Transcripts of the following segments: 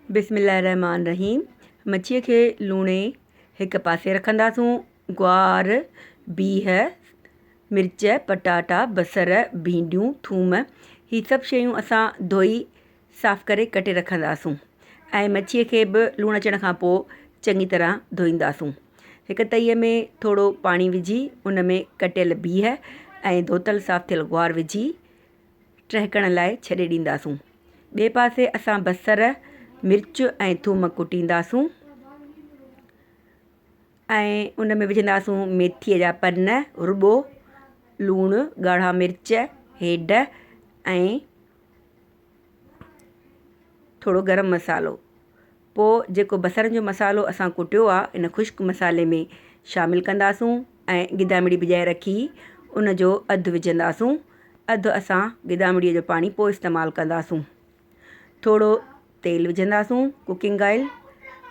बिस्मिल्लाहिर्रहमानिर्रहीम। मच्छीअ खे लूणे हिकु पासे रखंदासूं। ग्वार, बीह, मिर्च, पटाटा, बसर, भींडियूं, थूम ही सभु शयूं असां धोई साफ़ु करे कटे रखंदासूं ऐं मच्छीअ खे बि लूणु अचण खां पोइ चङी तरह धोईंदासूं। हिकु तईअ में थोरो पाणी विझी उन में कटियल बीह ऐं धोतल साफ़ु थियल ग्वार विझी टहिकण लाइ छॾे ॾींदासूं। ॿिए पासे असां बसर, मिर्च ऐं थूम कुटींदासूं ऐं उन में विझंदासूं मेथीअ जा पन, रुॿो, लूणु, ॻाढ़ा मिर्च, हेड ऐं थोरो गरम मसालो। पोइ जेको बसरनि जो मसालो असां कुटियो आहे इन ख़ुश्क मसाले में शामिलु कंदासूं ऐं गिदामिड़ी भिॼाए रखी उन जो अधु विझंदासूं। अधु असां गिदामिड़ीअ जो पाणी पोइ इस्तेमालु कंदासूं। थोरो तेल विझंदासूं, कुकिंग ऑइल।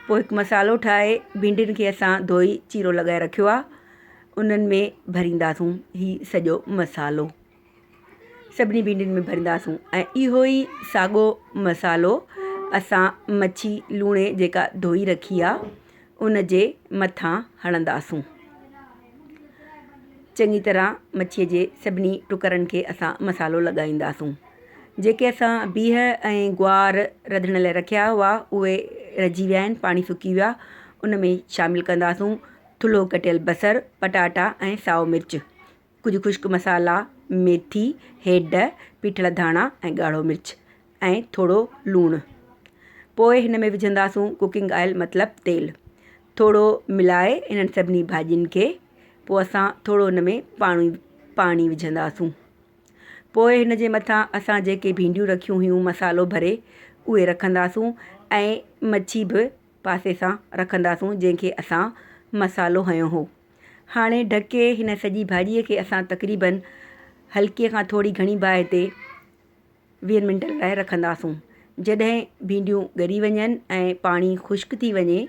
पोइ हिकु मसालो ठाहे भिंडियुनि खे असां धोई चीरो लॻाए रखियो आहे उन्हनि में भरींदासूं हीउ सॼो मसालो। सभिनी भिंडियुनि में भरींदासूं ऐं इहो ई साॻियो मसालो असां मच्छी लूणे जेका धोई रखी आहे उन जे मथां हणंदासूं। चङी तरह मच्छीअ जे सभिनी टुकरनि खे असां मसालो लॻाईंदासूं। जेके असां बीह ऐं ग्वार रधण लाइ रखिया हुआ उहे रझी विया आहिनि, पाणी सुकी वियो आहे। उन में शामिलु कंदासूं थुल्हो कटियल बसर, पटाटा ऐं साओ मिर्च, कुझु ख़ुश्क मसाला, मेथी, हेड, पीठल धाणा ऐं ॻाढ़ो मिर्च ऐं थोरो लूणु। पोइ हिन में विझंदासूं कुकिंग ऑइल मतिलबु तेल। थोरो मिलाए इन्हनि सभिनी भाॼियुनि खे पोइ असां थोरो हुन में पाणी विझंदासूं। पोइ हिन जे मथां असां जेके भिंडियूं रखियूं हुयूं मसालो भरे उहे रखंदासूं ऐं मच्छी बि पासे सां रखंदासूं जंहिंखे असां मसालो हयो हो। हाणे ढके हिन सॼी भाॼीअ खे असां तक़रीबन हल्कीअ खां थोरी घणी बाहि ते 20 मिंट लाइ रखंदासूं। जॾहिं भिंडियूं ॻरी वञनि ऐं पाणी ख़ुश्क थी वञे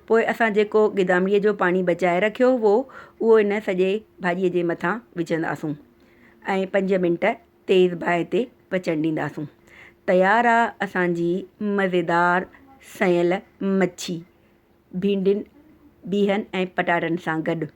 पोइ असां जेको गिदामिड़ीअ जो पाणी बचाए रखियो हुओ उहो इन सॼे भाॼीअ जे मथां विझंदासूं ऐं 5 मिंट तेज़ बाहि ते पचण ॾींदासूं। तयारु आहे असांजी मज़ेदार सयल मच्छी भिंडियुनि, बीहनि ऐं पटाटनि सां गॾु।